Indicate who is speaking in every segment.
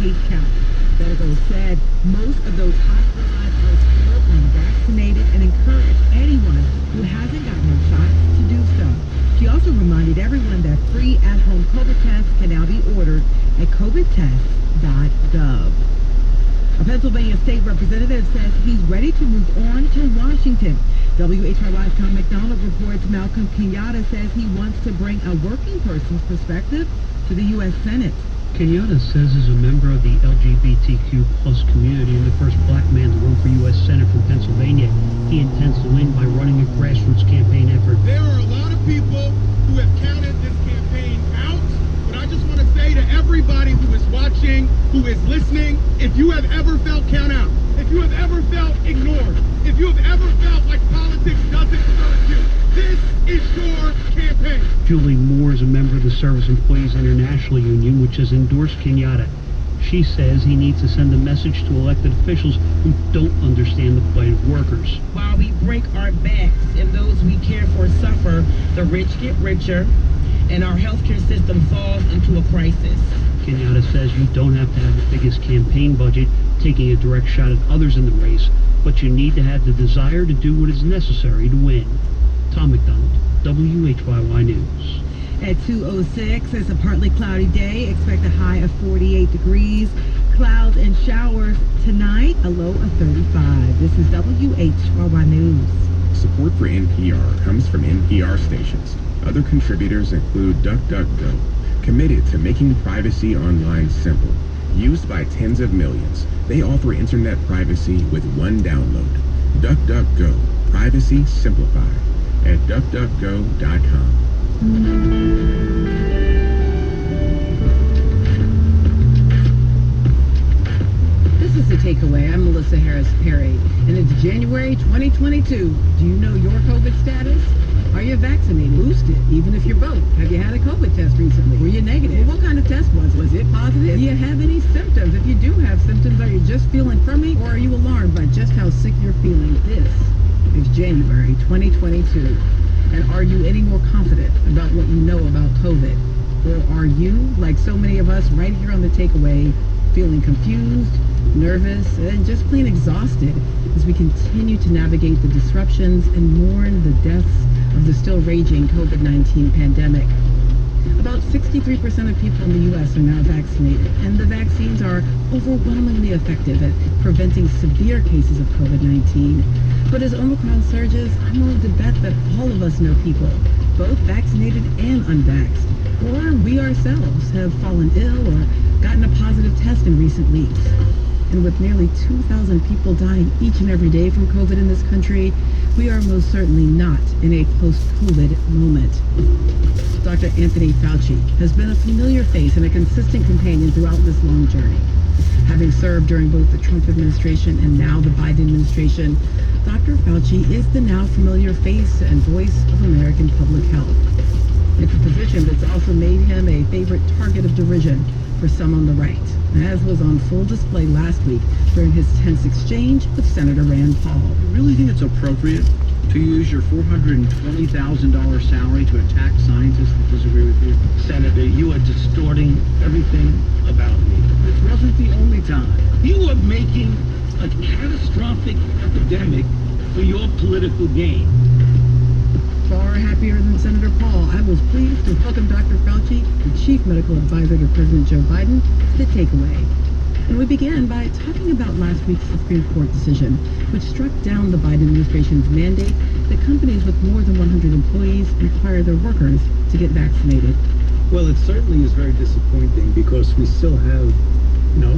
Speaker 1: case count. Medical said most of those hospitalized are still unvaccinated and encouraged anyone who hasn't gotten their shots to do so. She also reminded everyone that free at-home COVID tests can now be ordered at covidtest.gov. A Pennsylvania state representative says he's ready to move on to Washington. WHYY's Tom McDonald reports Malcolm Kenyatta says he wants to bring a working person's perspective to the U.S. Senate.
Speaker 2: Kenyatta says as a member of the LGBTQ plus community and the first black man to run for U.S. Senate from Pennsylvania, he intends to win by running a grassroots campaign effort.
Speaker 3: There are a lot of people who have counted this campaign out, but I just want to say to everybody who is watching, who is listening, if you have ever felt count out, if you have ever felt ignored, if you have ever felt like politics doesn't serve you, this is your campaign.
Speaker 2: Julie Moore is a member of the Service Employees International Union, which has endorsed Kenyatta. She says he needs to send a message to elected officials who don't understand the plight of workers.
Speaker 1: While we break our backs and those we care for suffer, the rich get richer and our healthcare system falls into a crisis.
Speaker 2: Kenyatta says you don't have to have the biggest campaign budget, taking a direct shot at others in the race, but you need to have the desire to do what is necessary to win. Tom McDonald, WHYY News.
Speaker 1: At 2:06, it's a partly cloudy day. Expect a high of 48 degrees. Clouds and showers tonight, a low of 35. This is WHYY News.
Speaker 4: Support for NPR comes from NPR stations. Other contributors include DuckDuckGo, committed to making privacy online simple. Used by tens of millions, they offer internet privacy with one download. DuckDuckGo, privacy simplified at duckduckgo.com.
Speaker 1: This is The Takeaway. I'm Melissa Harris-Perry, and it's January 2022. Do you know your COVID status? Are you vaccinated? Boosted, even if you're both? Have you had a COVID test recently? Were you negative? Well, what kind of test was it? Was it positive? Do you have any symptoms? If you do have symptoms, are you just feeling crummy, or are you alarmed by just how sick you're feeling? This is January 2022. And are you any more confident about what you know about COVID? Or are you, like so many of us right here on The Takeaway, feeling confused, nervous, and just plain exhausted as we continue to navigate the disruptions and mourn the deaths of the still raging COVID-19 pandemic? About 63% of people in the U.S. are now vaccinated, and the vaccines are overwhelmingly effective at preventing severe cases of COVID-19. But as Omicron surges, I'm willing to bet that all of us know people, both vaccinated and unvaxxed, or we ourselves have fallen ill or gotten a positive test in recent weeks. And with nearly 2,000 people dying each and every day from COVID in this country, we are most certainly not in a post-COVID moment. Dr. Anthony Fauci has been a familiar face and a consistent companion throughout this long journey. Having served during both the Trump administration and now the Biden administration, Dr. Falchi is the now familiar face and voice of American public health. It's a position that's also made him a favorite target of derision for some on the right, as was on full display last week during his tense exchange with Senator Rand Paul.
Speaker 5: You really think it's appropriate to use your $420,000 salary to attack scientists that disagree with you?
Speaker 2: Senator, you are distorting everything about me.
Speaker 5: This wasn't the only time.
Speaker 2: You are making a catastrophic epidemic for your political gain.
Speaker 1: Far happier than Senator Paul, I was pleased to welcome Dr. Falchi, the Chief Medical Advisor to President Joe Biden, to The Takeaway. And we began by talking about last week's Supreme Court decision, which struck down the Biden administration's mandate that companies with more than 100 employees require their workers to get vaccinated.
Speaker 6: Well, it certainly is very disappointing because we still have,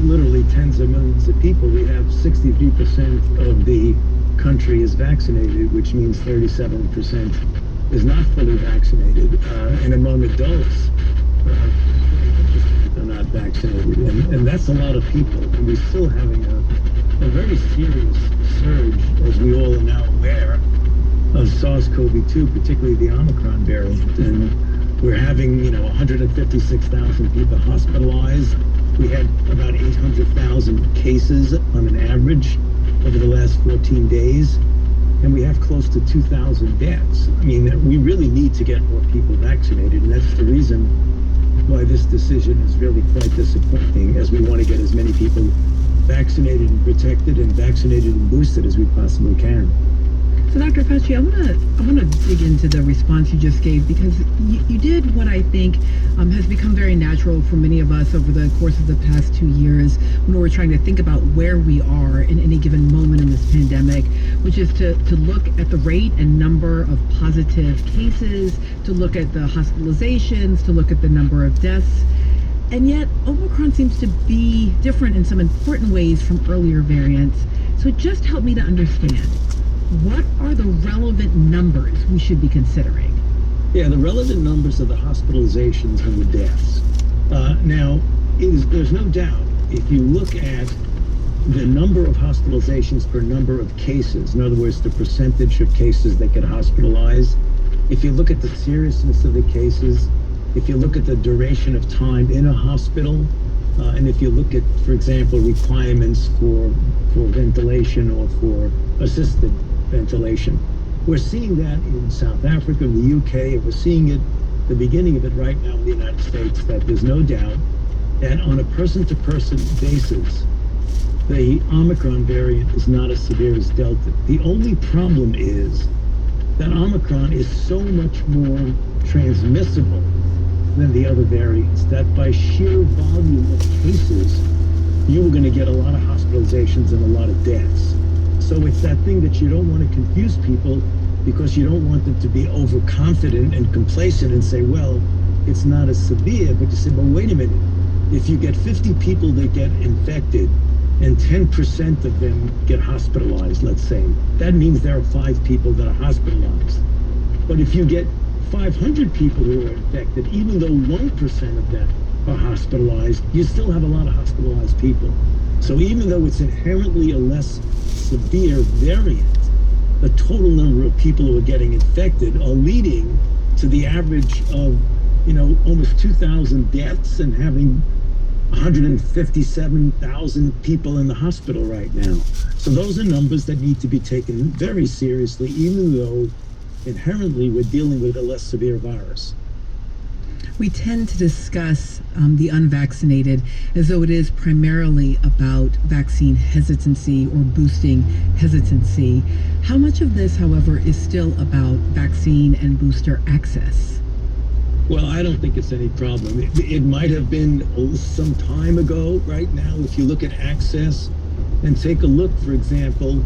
Speaker 6: literally tens of millions of people. We have 63% of the country is vaccinated, which means 37% is not fully vaccinated. And among adults, they're not vaccinated. And that's a lot of people. And we're still having a very serious surge, as we all are now aware, of SARS-CoV-2, particularly the Omicron variant. And we're having, 156,000 people hospitalized. We had about 800,000 cases on an average over the last 14 days. And we have close to 2,000 deaths. I mean, we really need to get more people vaccinated. And that's the reason why this decision is really quite disappointing, as we want to get as many people vaccinated and protected and vaccinated and boosted as we possibly can.
Speaker 1: So, Dr. Falchi, I want to dig into the response you just gave, because you did what I think has become very natural for many of us over the course of the past 2 years when we're trying to think about where we are in any given moment in this pandemic, which is to look at the rate and number of positive cases, to look at the hospitalizations, to look at the number of deaths. And yet, Omicron seems to be different in some important ways from earlier variants. So just help me to understand. What are the relevant numbers we should be considering?
Speaker 6: Yeah, the relevant numbers are the hospitalizations and the deaths. Now, there's no doubt, if you look at the number of hospitalizations per number of cases, in other words, the percentage of cases that get hospitalized, if you look at the seriousness of the cases, if you look at the duration of time in a hospital, and if you look at, for example, requirements for ventilation or for assisted ventilation, we're seeing that in South Africa, the UK, and we're seeing it, the beginning of it right now in the United States, that there's no doubt that on a person-to-person basis, the Omicron variant is not as severe as Delta. The only problem is that Omicron is so much more transmissible than the other variants, that by sheer volume of cases, you were going to get a lot of hospitalizations and a lot of deaths. So it's that thing that you don't want to confuse people, because you don't want them to be overconfident and complacent and say, well, it's not as severe. But you say, well, wait a minute. If you get 50 people that get infected and 10% of them get hospitalized, let's say, that means there are 5 people that are hospitalized. But if you get 500 people who are infected, even though 1% of them are hospitalized, you still have a lot of hospitalized people. So even though it's inherently a less severe variant, the total number of people who are getting infected are leading to the average of, almost 2,000 deaths and having 157,000 people in the hospital right now. So those are numbers that need to be taken very seriously, even though inherently we're dealing with a less severe virus.
Speaker 1: We tend to discuss the unvaccinated as though it is primarily about vaccine hesitancy or boosting hesitancy. How much of this, however, is still about vaccine and booster access?
Speaker 6: Well, I don't think it's any problem. It might have been some time ago. Right now, if you look at access and take a look, for example,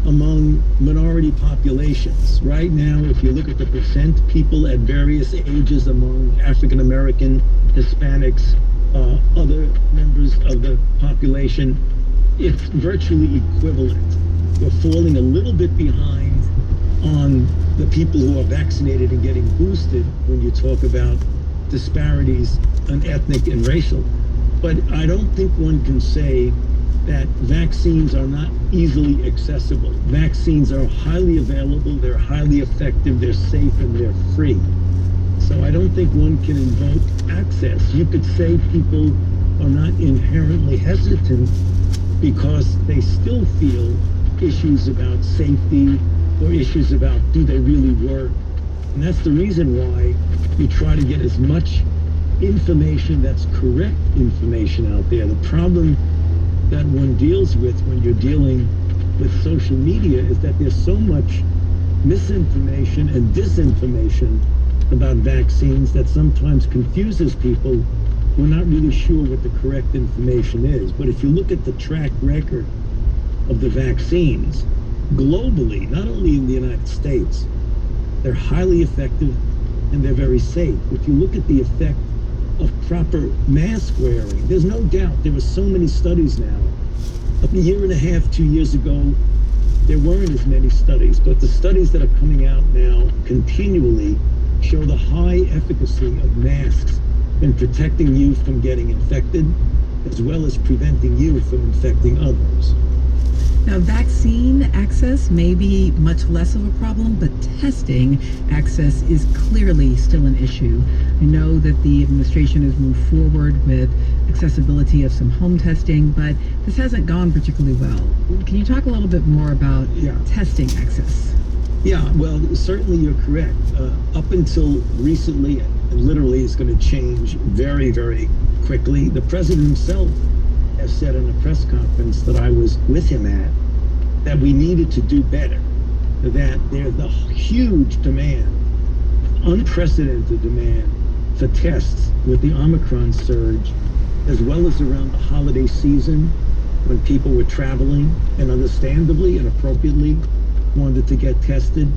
Speaker 6: among minority populations. Right now, if you look at the percent people at various ages among African American, Hispanics, other members of the population, it's virtually equivalent. We're falling a little bit behind on the people who are vaccinated and getting boosted when you talk about disparities on ethnic and racial. But I don't think one can say that vaccines are not easily accessible. Vaccines are highly available, they're highly effective, they're safe, and they're free. So I don't think one can invoke access. You could say people are not inherently hesitant because they still feel issues about safety or issues about do they really work. And that's the reason why you try to get as much information that's correct information out there. The problem that one deals with when you're dealing with social media is that there's so much misinformation and disinformation about vaccines that sometimes confuses people who are not really sure what the correct information is. But if you look at the track record of the vaccines globally, not only in the United States, they're highly effective and they're very safe. If you look at the effect of proper mask wearing, there's no doubt there were so many studies now. A year and a half, 2 years ago, there weren't as many studies, but the studies that are coming out now continually show the high efficacy of masks in protecting you from getting infected, as well as preventing you from infecting others.
Speaker 1: Now, vaccine access may be much less of a problem, but testing access is clearly still an issue. I know that the administration has moved forward with accessibility of some home testing, but this hasn't gone particularly well. Can you talk a little bit more about testing access?
Speaker 6: Yeah, well, certainly you're correct. Up until recently, and literally is going to change very, very quickly. The president himself has said in a press conference that I was with him at that we needed to do better, that there's a huge demand, unprecedented demand for tests with the Omicron surge, as well as around the holiday season when people were traveling and understandably and appropriately wanted to get tested.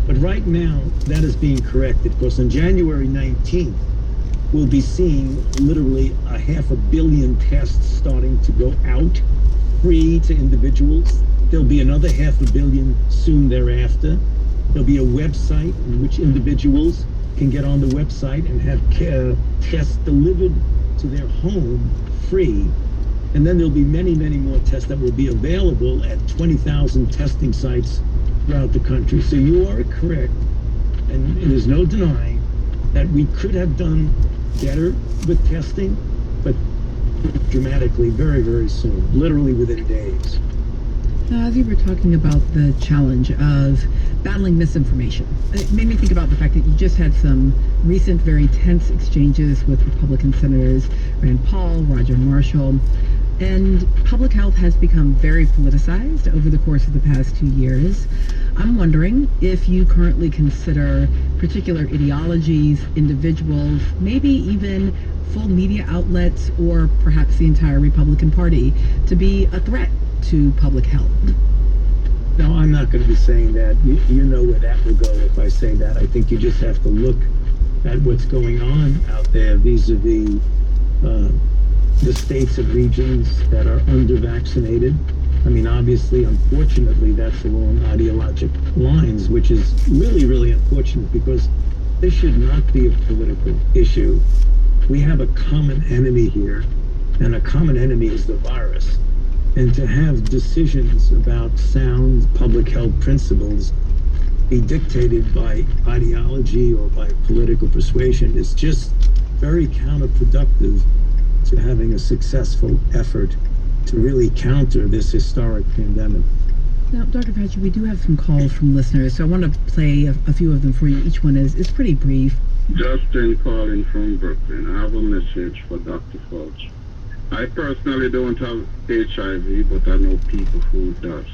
Speaker 6: But right now, that is being corrected because on January 19th, we'll be seeing literally 500 million tests starting to go out free to individuals. There'll be another 500 million soon thereafter. There'll be a website in which individuals can get on the website and have tests delivered to their home free. And then there'll be many, many more tests that will be available at 20,000 testing sites throughout the country. So you are correct, and there's no denying that we could have done better with testing, but dramatically very, very soon, literally within days.
Speaker 1: Now, as you were talking about the challenge of battling misinformation, it made me think about the fact that you just had some recent, very tense exchanges with Republican Senators Rand Paul, Roger Marshall, and public health has become very politicized over the course of the past 2 years. I'm wondering if you currently consider particular ideologies, individuals, maybe even full media outlets, or perhaps the entire Republican Party to be a threat to public health.
Speaker 6: No, I'm not going to be saying that. You know where that will go if I say that. I think you just have to look at what's going on out there vis-a-vis the states and regions that are under-vaccinated. I mean, obviously, unfortunately, that's along ideological lines, which is really, really unfortunate because this should not be a political issue. We have a common enemy here, and a common enemy is the virus. And to have decisions about sound public health principles be dictated by ideology or by political persuasion is just very counterproductive to having a successful effort to really counter this historic pandemic.
Speaker 1: Now, Dr. Falchi, we do have some calls from listeners, so I want to play a few of them for you. Each one is pretty brief.
Speaker 7: Justin calling from Brooklyn. I have a message for Dr. Falchi. I personally don't have HIV, but I know people who does.